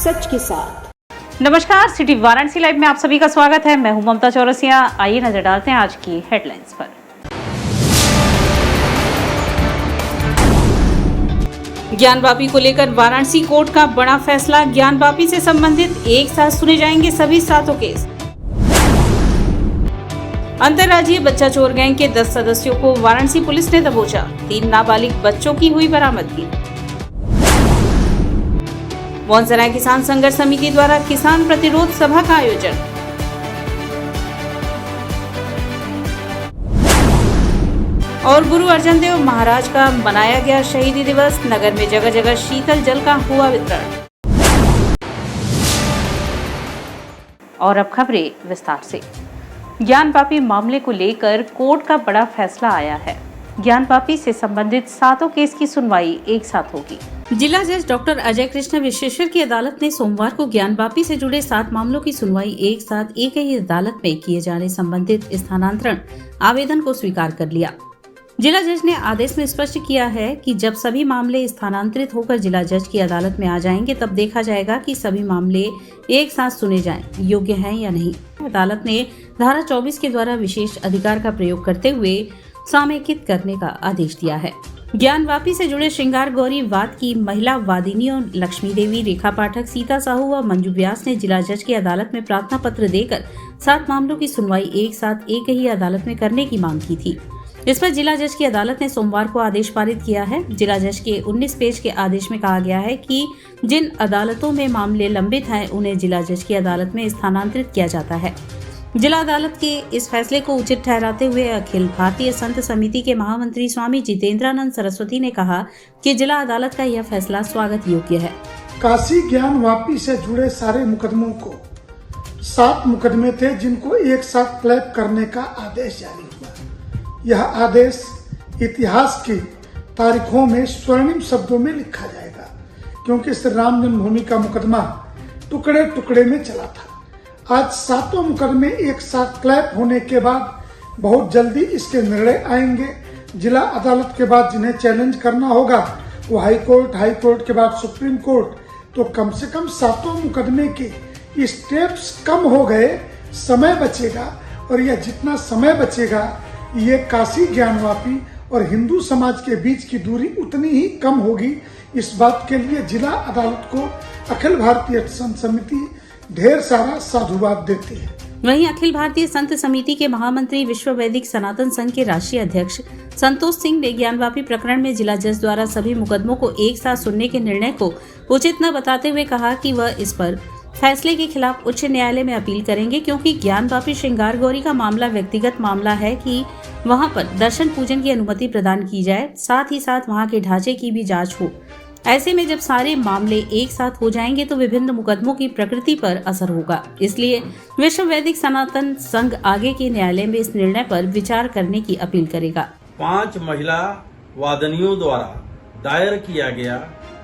सच के साथ। नमस्कार, सिटी वाराणसी लाइव में आप सभी का स्वागत है। मैं हूं ममता चौरसिया। आइए नजर डालते हैं आज की हेडलाइंस पर। ज्ञानवापी को लेकर वाराणसी कोर्ट का बड़ा फैसला। ज्ञानवापी से संबंधित एक साथ सुने जाएंगे सभी 7 केस। अंतर्राज्यीय बच्चा चोर गैंग के 10 सदस्यों को वाराणसी पुलिस ने दबोचा। 3 नाबालिग बच्चों की हुई बरामदगी। मोहनसराय किसान संघर्ष समिति द्वारा किसान प्रतिरोध सभा का आयोजन। और गुरु अर्जन देव महाराज का मनाया गया शहीदी दिवस। नगर में जगह जगह शीतल जल का हुआ वितरण। और अब खबरें विस्तार से। ज्ञानवापी मामले को लेकर कोर्ट का बड़ा फैसला आया है। ज्ञानवापी से संबंधित 7 केस की सुनवाई एक साथ होगी। जिला जज डॉक्टर अजय कृष्ण विश्वेश्वर की अदालत ने सोमवार को ज्ञानवापी से जुड़े 7 मामलों की सुनवाई एक साथ एक ही अदालत में किए जाने संबंधित स्थानांतरण आवेदन को स्वीकार कर लिया। जिला जज ने आदेश में स्पष्ट किया है कि जब सभी मामले स्थानांतरित होकर जिला जज की अदालत में आ जाएंगे तब देखा जाएगा कि सभी मामले एक साथ सुने जाएं, योग्य हैं या नहीं। अदालत ने धारा 24 के द्वारा विशेष अधिकार का प्रयोग करते हुए समेकित करने का आदेश दिया है। ज्ञानवापी से जुड़े श्रृंगार गौरी वाद की महिला वादिनियों लक्ष्मी देवी, रेखा पाठक, सीता साहू व मंजू व्यास ने जिला जज की अदालत में प्रार्थना पत्र देकर 7 मामलों की सुनवाई एक साथ एक ही अदालत में करने की मांग की थी। इस पर जिला जज की अदालत ने सोमवार को आदेश पारित किया है। जिला जज के 19 पेज के आदेश में कहा गया है कि जिन अदालतों में मामले लंबित हैं उन्हें जिला जज की अदालत में स्थानांतरित किया जाता है। जिला अदालत के इस फैसले को उचित ठहराते हुए अखिल भारतीय संत समिति के महामंत्री स्वामी जितेंद्रानंद सरस्वती ने कहा कि जिला अदालत का यह फैसला स्वागत योग्य है। काशी ज्ञानवापी से जुड़े सारे मुकदमों को 7 मुकदमे थे जिनको एक साथ क्लैप करने का आदेश जारी हुआ। यह आदेश इतिहास की तारीखों में स्वर्णिम शब्दों में लिखा जाएगा, क्योंकि श्री राम जन्मभूमि का मुकदमा टुकड़े टुकड़े में चला था। आज 7 मुकदमे एक साथ क्लैप होने के बाद बहुत जल्दी इसके निर्णय आएंगे। जिला अदालत के बाद जिन्हें चैलेंज करना होगा वो हाई कोर्ट के बाद सुप्रीम कोर्ट, तो कम से कम 7 मुकदमे के स्टेप्स कम हो गए, समय बचेगा। और यह जितना समय बचेगा ये काशी ज्ञानवापी और हिंदू समाज के बीच की दूरी उतनी ही कम होगी। इस बात के लिए जिला अदालत को अखिल भारतीय संत समिति ढेर सारा साधुवाद देती है। वहीं अखिल भारतीय संत समिति के महामंत्री विश्व वैदिक सनातन संघ के राष्ट्रीय अध्यक्ष संतोष सिंह ने ज्ञानवापी प्रकरण में जिला जज द्वारा सभी मुकदमों को एक साथ सुनने के निर्णय को उचित न बताते हुए कहा कि वह इस पर फैसले के खिलाफ उच्च न्यायालय में अपील करेंगे, क्योंकि ज्ञानवापी श्रृंगार गौरी का मामला व्यक्तिगत मामला है कि वहां पर दर्शन पूजन की अनुमति प्रदान की जाए, साथ ही साथ वहां के ढांचे की भी जांच हो। ऐसे में जब सारे मामले एक साथ हो जाएंगे तो विभिन्न मुकदमों की प्रकृति पर असर होगा। इसलिए विश्व वैदिक सनातन संघ आगे के न्यायालय में इस निर्णय पर विचार करने की अपील करेगा। 5 महिला वादनियों द्वारा दायर किया गया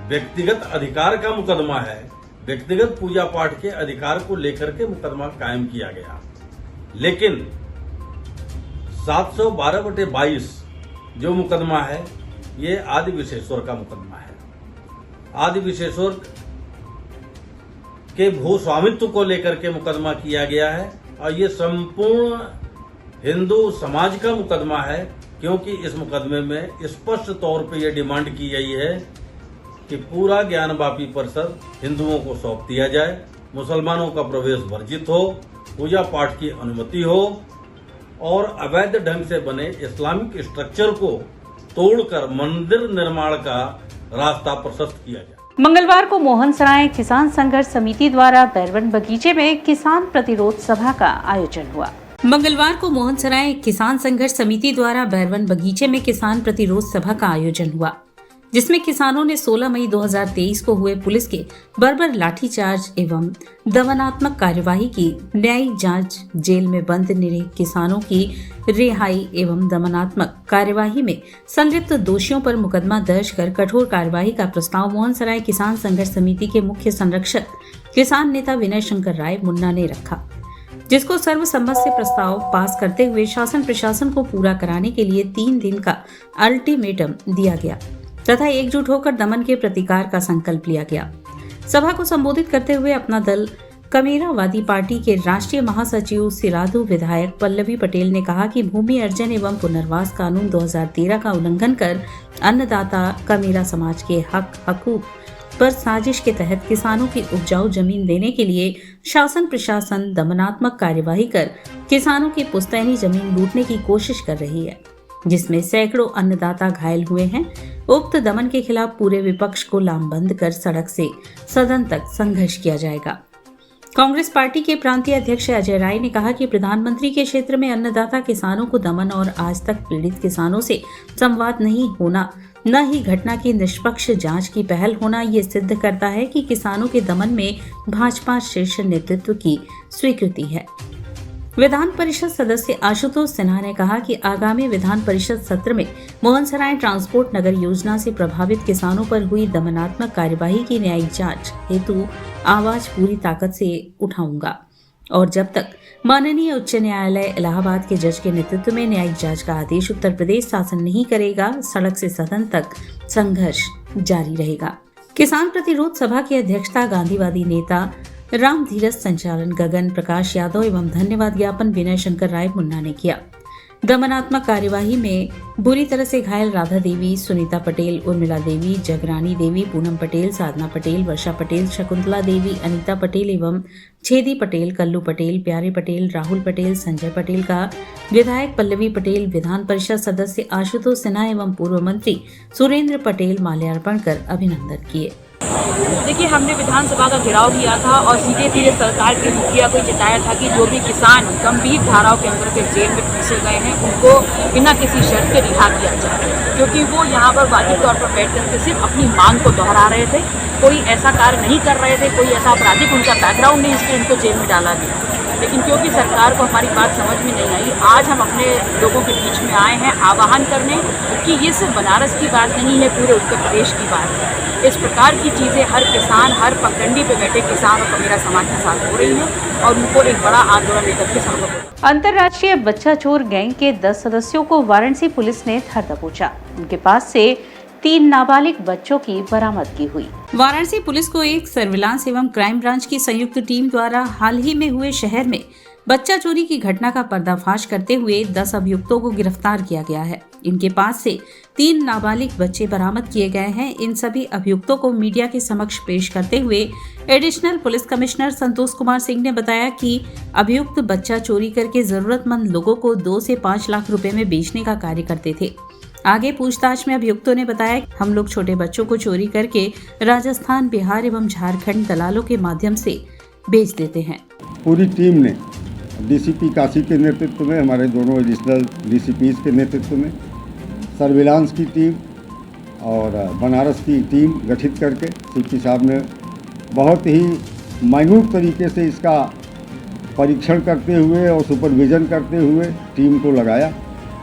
व्यक्तिगत अधिकार का मुकदमा है। व्यक्तिगत पूजा पाठ के अधिकार को लेकर के मुकदमा कायम किया गया, लेकिन 712/22 जो मुकदमा है ये आदि विशेश्वर का मुकदमा है। आदि विशेश्वर के भू स्वामित्व को लेकर के मुकदमा किया गया है और ये संपूर्ण हिंदू समाज का मुकदमा है, क्योंकि इस मुकदमे में स्पष्ट तौर पे ये डिमांड की गई है कि पूरा ज्ञानवापी परिसर हिंदुओं को सौंप दिया जाए, मुसलमानों का प्रवेश वर्जित हो, पूजा पाठ की अनुमति हो और अवैध ढंग से बने इस्लामिक स्ट्रक्चर को तोड़कर मंदिर निर्माण का रास्ता प्रशस्त किया जाए। मंगलवार को मोहनसराय किसान संघर्ष समिति द्वारा बैरवन बगीचे में किसान प्रतिरोध सभा का आयोजन हुआ। मंगलवार को मोहनसराय किसान संघर्ष समिति द्वारा बैरवन बगीचे में किसान प्रतिरोध सभा का आयोजन हुआ, जिसमें किसानों ने 16 मई 2023 को हुए पुलिस के बर्बर लाठीचार्ज एवं दमनात्मक कार्यवाही की न्यायिक जांच, जेल में बंद निरीह किसानों की रिहाई एवं दमनात्मक कार्यवाही में संलिप्त दोषियों पर मुकदमा दर्ज कर कठोर कार्यवाही का प्रस्ताव मोहनसराय किसान संघर्ष समिति के मुख्य संरक्षक किसान नेता विनय शंकर राय मुन्ना ने रखा, जिसको सर्वसम्मत से प्रस्ताव पास करते हुए शासन प्रशासन को पूरा कराने के लिए 3 दिन का अल्टीमेटम दिया गया तथा एकजुट होकर दमन के प्रतिकार का संकल्प लिया गया। सभा को संबोधित करते हुए अपना दल कमेरावादी पार्टी के राष्ट्रीय महासचिव सिराधु विधायक पल्लवी पटेल ने कहा कि भूमि अर्जन एवं पुनर्वास कानून 2013 का उल्लंघन कर अन्नदाता कमेरा समाज के हकूक पर साजिश के तहत किसानों की उपजाऊ जमीन देने के लिए शासन प्रशासन दमनात्मक कार्यवाही कर किसानों की पुश्तैनी जमीन लूटने की कोशिश कर रही है, जिसमें सैकड़ों अन्नदाता घायल हुए हैं। उक्त दमन के खिलाफ पूरे विपक्ष को लामबंद कर सड़क से सदन तक संघर्ष किया जाएगा। कांग्रेस पार्टी के प्रांतीय अध्यक्ष अजय राय ने कहा कि प्रधानमंत्री के क्षेत्र में अन्नदाता किसानों को दमन और आज तक पीड़ित किसानों से संवाद नहीं होना, न ही घटना की निष्पक्ष जांच की पहल होना ये सिद्ध करता है कि किसानों के दमन में भाजपा शीर्ष नेतृत्व की स्वीकृति है। विधान परिषद सदस्य आशुतोष सिन्हा ने कहा कि आगामी विधान परिषद सत्र में मोहनसराय ट्रांसपोर्ट नगर योजना से प्रभावित किसानों पर हुई दमनात्मक कार्यवाही की न्यायिक जांच हेतु आवाज पूरी ताकत से उठाऊंगा और जब तक माननीय उच्च न्यायालय इलाहाबाद के जज के नेतृत्व में न्यायिक जांच का आदेश उत्तर प्रदेश शासन नहीं करेगा, सड़क से सदन तक संघर्ष जारी रहेगा। किसान प्रतिरोध सभा की अध्यक्षता गांधीवादी नेता राम धीरज संचालन गगन प्रकाश यादव एवं धन्यवाद ज्ञापन विनय शंकर राय मुन्ना ने किया। दमनात्मक कार्यवाही में बुरी तरह से घायल राधा देवी, सुनीता पटेल, उर्मिला देवी, जगरानी देवी, पूनम पटेल, साधना पटेल, वर्षा पटेल, शकुंतला देवी, अनीता पटेल एवं छेदी पटेल, कल्लू पटेल, प्यारे पटेल, राहुल पटेल, संजय पटेल का विधायक पल्लवी पटेल, विधान परिषद सदस्य आशुतोष सिन्हा एवं पूर्व मंत्री सुरेंद्र पटेल माल्यार्पण कर अभिनंदन किए। देखिए, हमने विधानसभा का घेराव किया था और सीधे सीधे सरकार के मुखिया को जताया था कि जो भी किसान गंभीर धाराओं के अंदर के जेल में फंसे गए हैं उनको बिना किसी शर्त के रिहा किया जाए, क्योंकि वो यहाँ पर वाजिब तौर पर बैठ करके सिर्फ अपनी मांग को दोहरा रहे थे। कोई ऐसा कार्य नहीं कर रहे थे, कोई ऐसा आपराधिक उनका बैकग्राउंड नहीं इसलिए उनको जेल में डाला गया। लेकिन क्योंकि सरकार को हमारी बात समझ में नहीं आई, आज हम अपने लोगों के बीच में आए हैं आह्वान करने कि ये सिर्फ बनारस की बात नहीं है, पूरे उत्तर प्रदेश की बात है। इस प्रकार की चीज़ें हर किसान, हर पगडंडी पे बैठे किसान और कमेरा समाज के साथ हो रही हैं और उनको एक बड़ा आंदोलन लेकर के संभव हो। अंतर्राष्ट्रीय बच्चा चोर गैंग के 10 सदस्यों को वाराणसी पुलिस ने धर दबोचा। उनके पास से 3 नाबालिग बच्चों की बरामदगी हुई। वाराणसी पुलिस को एक सर्विलांस एवं क्राइम ब्रांच की संयुक्त टीम द्वारा हाल ही में हुए शहर में बच्चा चोरी की घटना का पर्दाफाश करते हुए 10 अभियुक्तों को गिरफ्तार किया गया है। इनके पास से 3 नाबालिग बच्चे बरामद किए गए हैं। इन सभी अभियुक्तों को मीडिया के समक्ष पेश करते हुए additional police commissioner Santosh Kumar Singh ने बताया कि अभियुक्त बच्चा चोरी करके जरूरतमंद लोगों को 2 से 5 लाख रुपए में बेचने का कार्य करते थे। आगे पूछताछ में अभियुक्तों ने बताया कि हम लोग छोटे बच्चों को चोरी करके राजस्थान, बिहार एवं झारखंड दलालों के माध्यम से बेच देते हैं। पूरी टीम ने डीसीपी काशी के नेतृत्व में, हमारे दोनों एडिशनल डीसीपीज के नेतृत्व में, सर्विलांस की टीम और बनारस की टीम गठित करके सीपी साहब ने बहुत ही माइन्यूट तरीके से इसका परीक्षण करते हुए और सुपरविज़न करते हुए टीम को लगाया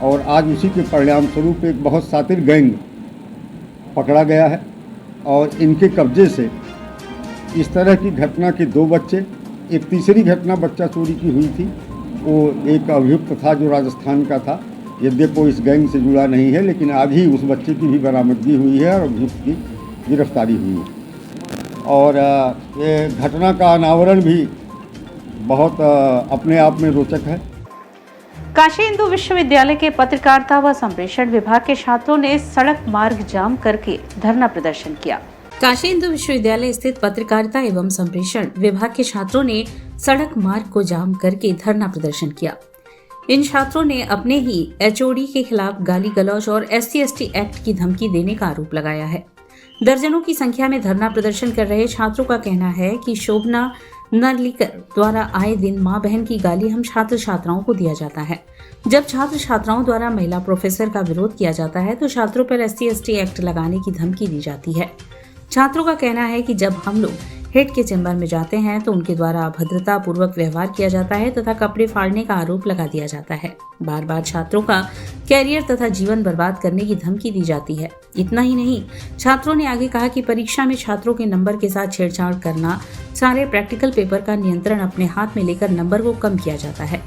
और आज उसी के परिणाम स्वरूप एक बहुत शातिर गैंग पकड़ा गया है। और इनके कब्जे से इस तरह की घटना के 2 बच्चे, एक तीसरी घटना बच्चा चोरी की हुई थी, वो एक अभियुक्त था जो राजस्थान का था, यद्यपि वो इस गैंग से जुड़ा नहीं है, लेकिन आज ही उस बच्चे की भी बरामदगी हुई है और अभियुक्त की गिरफ्तारी हुई है। और ये घटना का अनावरण भी बहुत अपने आप में रोचक है। काशी हिंदू विश्वविद्यालय के पत्रकारिता व संप्रेषण विभाग के छात्रों ने सड़क मार्ग जाम करके धरना प्रदर्शन किया। काशी हिंदू विश्वविद्यालय स्थित पत्रकारिता एवं संप्रेषण विभाग के छात्रों ने सड़क मार्ग को जाम करके धरना प्रदर्शन किया। इन छात्रों ने अपने ही एचओडी के खिलाफ गाली गलौज और SC/ST एक्ट की धमकी देने का आरोप लगाया है। दर्जनों की संख्या में धरना प्रदर्शन कर रहे छात्रों का कहना है कि शोभना नार्लिकर द्वारा आए दिन मां बहन की गाली हम छात्र छात्राओं को दिया जाता है। जब छात्र छात्राओं द्वारा महिला प्रोफेसर का विरोध किया जाता है तो छात्रों पर SC/ST एक्ट लगाने की धमकी दी जाती है। छात्रों का कहना है कि जब हम लोग हेड के चैम्बर में जाते हैं तो उनके द्वारा अभद्रता पूर्वक व्यवहार किया जाता है तथा कपड़े फाड़ने का आरोप लगा दिया जाता है। बार बार छात्रों का कैरियर तथा जीवन बर्बाद करने की धमकी दी जाती है। इतना ही नहीं, छात्रों ने आगे कहा कि परीक्षा में छात्रों के नंबर के साथ छेड़छाड़ करना, सारे प्रैक्टिकल पेपर का नियंत्रण अपने हाथ में लेकर नंबर को कम किया जाता है,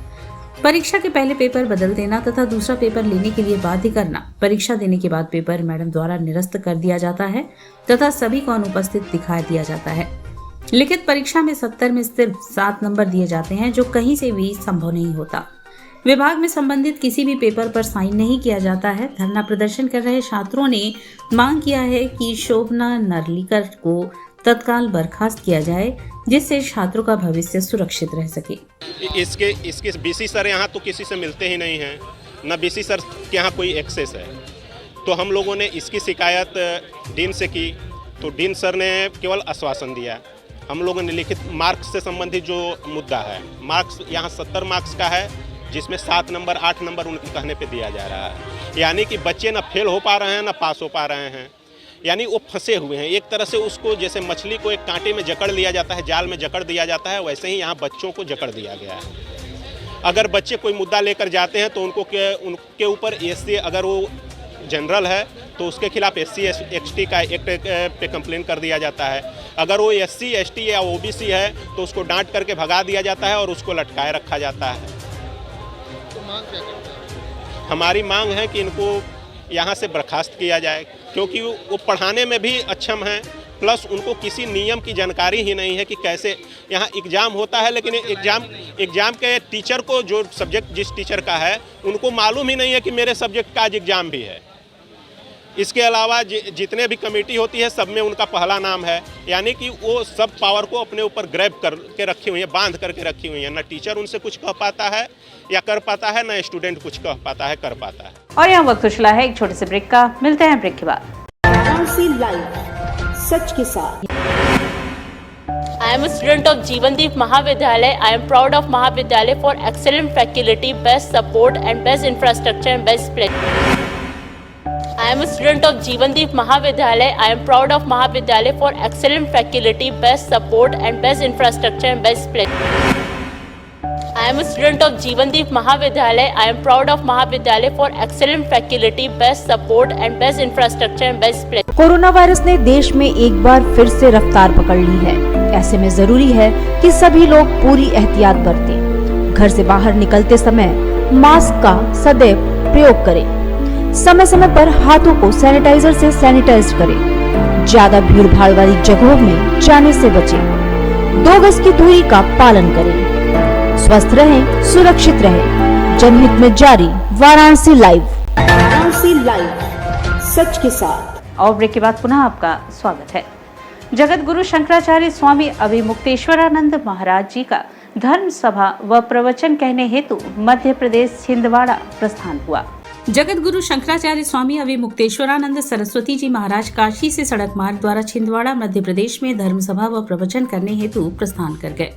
परीक्षा के पहले पेपर बदल देना तथा दूसरा पेपर लेने के लिए बाध्य करना, परीक्षा देने के बाद पेपर मैडम द्वारा निरस्त कर दिया जाता है तथा सभी को अनुपस्थित दिखा दिया जाता है। लिखित परीक्षा में 70 में सिर्फ 7 नंबर दिए जाते हैं, जो कहीं से भी संभव नहीं होता। विभाग में संबंधित किसी भी पेपर पर साइन नहीं किया जाता है। धरना प्रदर्शन कर रहे छात्रों ने मांग किया है कि शोभना नरलीकर को तत्काल बर्खास्त किया जाए, जिससे छात्रों का भविष्य सुरक्षित रह सके। इसके बीसी सर यहाँ तो किसी से मिलते ही नहीं हैं, न बीसी सर के यहाँ कोई एक्सेस है। तो हम लोगों ने इसकी शिकायत डीन से की, तो डीन सर ने केवल आश्वासन दिया। हम लोगों ने लिखित मार्क्स से संबंधित जो मुद्दा है, मार्क्स यहाँ 70 मार्क्स का है, जिसमें 7 नंबर 8 नंबर उनके कहने पे दिया जा रहा है। यानी कि बच्चे ना फेल हो पा रहे हैं ना पास हो पा रहे हैं, यानी वो फंसे हुए हैं। एक तरह से उसको जैसे मछली को एक कांटे में जकड़ लिया जाता है, जाल में जकड़ दिया जाता है, वैसे ही यहाँ बच्चों को जकड़ दिया गया है। अगर बच्चे कोई मुद्दा लेकर जाते हैं तो उनके ऊपर एससी, अगर वो जनरल है तो उसके खिलाफ SC ST का एक्ट पे कंप्लेन कर दिया जाता है। अगर वो SC ST या OBC है तो उसको डांट करके भगा दिया जाता है और उसको लटकाए रखा जाता है। हमारी मांग है कि इनको यहाँ से बर्खास्त किया जाए, क्योंकि वो पढ़ाने में भी अक्षम हैं, प्लस उनको किसी नियम की जानकारी ही नहीं है कि कैसे यहाँ एग्ज़ाम होता है। लेकिन एग्ज़ाम के टीचर को, जो सब्जेक्ट जिस टीचर का है, उनको मालूम ही नहीं है कि मेरे सब्जेक्ट का आज एग्ज़ाम भी है। इसके अलावा जितने भी कमेटी होती है, सब में उनका पहला नाम है। यानी कि वो सब पावर को अपने ऊपर ग्रैब करके रखी हुई है, बांध करके रखी हुई है। ना टीचर उनसे कुछ कह पाता है या कर पाता है, ना स्टूडेंट कुछ कह पाता है, कर पाता है। और यहाँ वक्त उछला है एक छोटे से ब्रेक का। मिलते हैं ब्रेक के बाद। वाराणसी लाइव सच के साथ। I am a student of Jeevandeep Mahavidyalaya. I am proud of Mahavidyalaya for excellent faculty, best support and best infrastructure and best place. I am a student of Jeevandeep Mahavidyalaya. I am proud of Mahavidyalaya for excellent faculty, best support and best infrastructure and best place. I am a student of Jeevandeep Mahavidyalaya. I am proud of Mahavidyalaya for excellent faculty, best support and best infrastructure and best place. Corona virus ने देश में एक बार फिर से रफ्तार पकड़ ली है। ऐसे में जरूरी है कि सभी लोग पूरी एहतियात बरतें। घर से बाहर निकलते समय मास्क का सदैव प्रयोग करें। समय समय पर हाथों को सैनिटाइजर से सैनिटाइज करें। ज्यादा भीड़ भाड़ वाली जगहों में जाने से बचें। 2 गज की दूरी का पालन करें। स्वस्थ रहें, सुरक्षित रहें। जनहित में जारी वाराणसी लाइव। वाराणसी लाइव सच के साथ। और ब्रेक के बाद पुनः आपका स्वागत है। जगत गुरु शंकराचार्य स्वामी अभिमुक्तेश्वरानंद महाराज जी का धर्म सभा व प्रवचन कहने हेतु मध्य प्रदेश छिंदवाड़ा प्रस्थान हुआ। जगत गुरु शंकराचार्य स्वामी अभिमुक्तेश्वरानंद सरस्वती जी महाराज काशी से सड़क मार्ग द्वारा छिंदवाड़ा मध्य प्रदेश में धर्म सभा व प्रवचन करने हेतु प्रस्थान कर गए।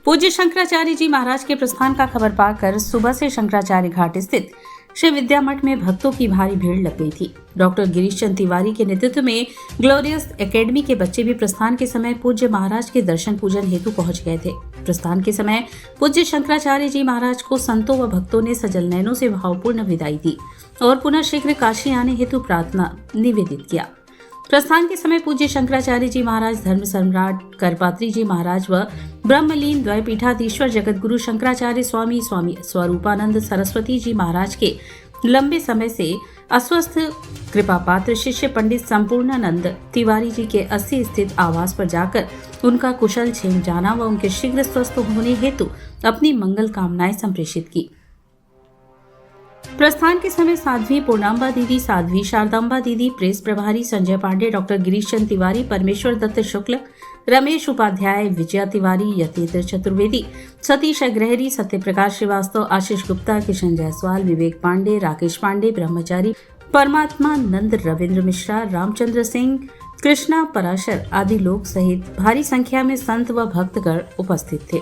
पूज्य शंकराचार्य जी महाराज के प्रस्थान का खबर पाकर सुबह से शंकराचार्य घाट स्थित श्री विद्या मठ में भक्तों की भारी भीड़ लग गई थी। डॉक्टर गिरीश चंद तिवारी के नेतृत्व में ग्लोरियस एकेडमी के बच्चे भी प्रस्थान के समय पूज्य महाराज के दर्शन पूजन हेतु पहुंच गए थे। प्रस्थान के समय पूज्य शंकराचार्य जी महाराज को संतों व भक्तों ने सजल नयनों से भावपूर्ण विदाई दी और पुनः शीघ्र काशी आने हेतु प्रार्थना निवेदित किया। प्रस्थान के समय पूज्य शंकराचार्य जी महाराज, धर्म सम्राट करपात्री जी महाराज व ब्रह्मलीन द्वैपीठाधीश्वर जगत गुरु शंकराचार्य स्वामी स्वरूपानंद सरस्वती जी महाराज के लंबे समय से अस्वस्थ कृपा पात्र शिष्य पंडित संपूर्णानंद तिवारी जी के 80 स्थित आवास पर जाकर उनका कुशल क्षेम जाना व उनके शीघ्र स्वस्थ होने हेतु अपनी मंगल कामनाएं संप्रेषित की। प्रस्थान के समय साध्वी पूर्णांबा दीदी, साध्वी शारदांबा दीदी, प्रेस प्रभारी संजय पांडे, डॉक्टर गिरीश चंद तिवारी, परमेश्वर दत्त शुक्ल, रमेश उपाध्याय, विजया तिवारी, यतीन्द्र चतुर्वेदी, सतीश अग्रहरी, सत्यप्रकाश श्रीवास्तव, आशीष गुप्ता, किशन जायसवाल, विवेक पांडे, राकेश पांडे, ब्रह्मचारी, परमात्मा नंद, रविंद्र मिश्रा, रामचंद्र सिंह, कृष्णा पराशर आदि लोग सहित भारी संख्या में संत व भक्तगण उपस्थित थे।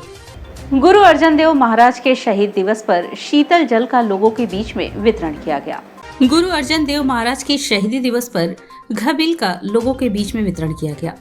गुरु अर्जन देव महाराज के शहीद दिवस पर शीतल जल का लोगों के बीच में वितरण किया गया। गुरु अर्जन देव महाराज के शहीदी दिवस पर घबिल का लोगों के बीच में वितरण किया गया।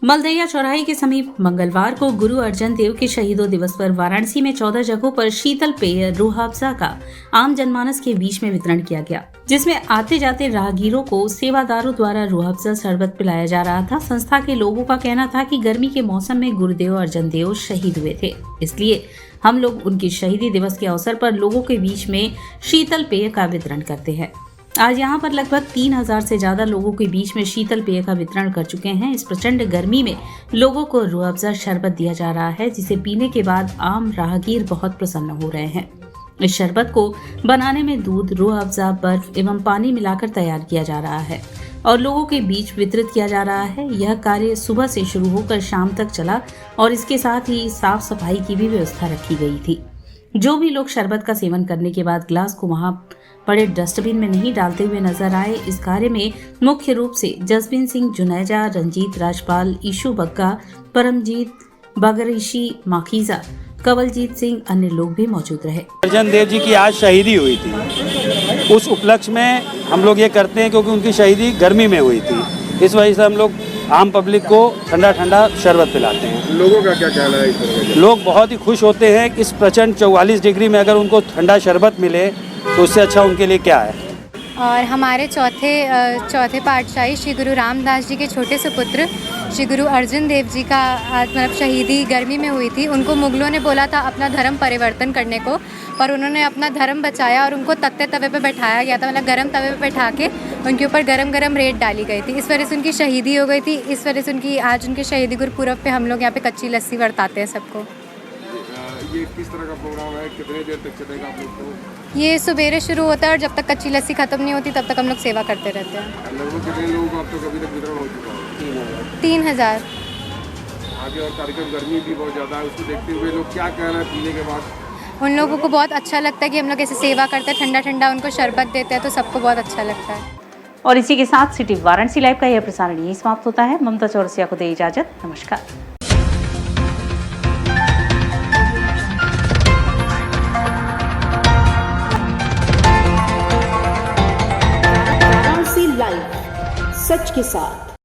मलदैया चौराहे के समीप मंगलवार को गुरु अर्जन देव के शहीदों दिवस पर वाराणसी में 14 जगहों पर शीतल पेय रूह अफ़ज़ा का आम जनमानस के बीच में वितरण किया गया, जिसमें आते जाते राहगीरों को सेवादारों द्वारा रूह अफ़ज़ा शरबत पिलाया जा रहा था। संस्था के लोगों का कहना था कि गर्मी के मौसम में गुरुदेव अर्जन देव शहीद हुए थे, इसलिए हम लोग उनकी शहीदी दिवस के अवसर पर लोगों के बीच में शीतल पेय का वितरण करते हैं। आज यहाँ पर लगभग 3000 से ज्यादा लोगों के बीच में शीतल पेय का वितरण कर चुके हैं। इस प्रचंड गर्मी में लोगों को रूह अफ़ज़ा शरबत दिया जा रहा है, जिसे पीने के बाद आम राहगीर बहुत प्रसन्न हो रहे हैं। इस शरबत को बनाने में दूध, रूह अफ़ज़ा, बर्फ एवं पानी मिलाकर तैयार किया जा रहा है और लोगों के बीच वितरित किया जा रहा है। यह कार्य सुबह से शुरू होकर शाम तक चला और इसके साथ ही साफ सफाई की भी व्यवस्था रखी गई थी। जो भी लोग शरबत का सेवन करने के बाद ग्लास को वहां पड़े डस्टबिन में नहीं डालते हुए नजर आए। इस कार्य में मुख्य रूप से जसबीर सिंह जुनेजा, रंजीत राजपाल, ईशू बग्गा, परमजीत बगरिशी माखीजा, कवलजीत सिंह अन्य लोग भी मौजूद रहे। अर्जन देव जी की आज शहीदी हुई थी। उस उपलक्ष्य में हम लोग ये करते हैं क्योंकि उनकी शहीदी गर्मी में हुई थी। इस वजह से हम लोग आम पब्लिक को ठंडा ठंडा शरबत पिलाते हैं। लोगों का क्या कहना है इस तरह का? लोग बहुत ही खुश होते हैं कि इस प्रचंड 44 डिग्री में अगर उनको ठंडा शरबत मिले तो उससे अच्छा उनके लिए क्या है। और हमारे चौथे पातशाही श्री गुरु रामदास जी के छोटे से पुत्र श्री गुरु अर्जुन देव जी का मतलब शहीदी गर्मी में हुई थी। उनको मुगलों ने बोला था अपना धर्म परिवर्तन करने को, पर उन्होंने अपना धर्म बचाया और उनको तख्ते तवे पे बैठाया गया था, मतलब गर्म तवे पे बैठा के उनके ऊपर गरम गरम रेत डाली गई थी। इस वजह से उनकी शहीदी हो गई थी। इस वजह से उनकी आज उनके शहीदी गुरपुरब पे हम लोग यहाँ पे कच्ची लस्सी बरताते हैं सबको। ये किस तरह का प्रोग्राम है, कितने देर तक चलेगा आप लोग को? ये सवेरे शुरू होता है और जब तक कच्ची लस्सी ख़त्म नहीं होती तब तक हम लोग सेवा करते रहते हैं। लगभग कितने लोगों को अब तक अभी तक वितरण हो चुका है? 3000। आगे और कार्यक्रम गर्मी भी बहुत ज़्यादा है, उसको देखते हुए लोग क्या कह रहे हैं पीने के बाद? उन लोगों को बहुत अच्छा लगता है कि हम लोग ऐसे सेवा करते हैं, ठंडा ठंडा उनको शरबत देते हैं, तो सबको बहुत अच्छा लगता है। और इसी के साथ सिटी वाराणसी लाइव का यह प्रसारण यही समाप्त होता है। ममता चौरसिया को दे इजाजत। नमस्कार। वाराणसी लाइव, सच के साथ।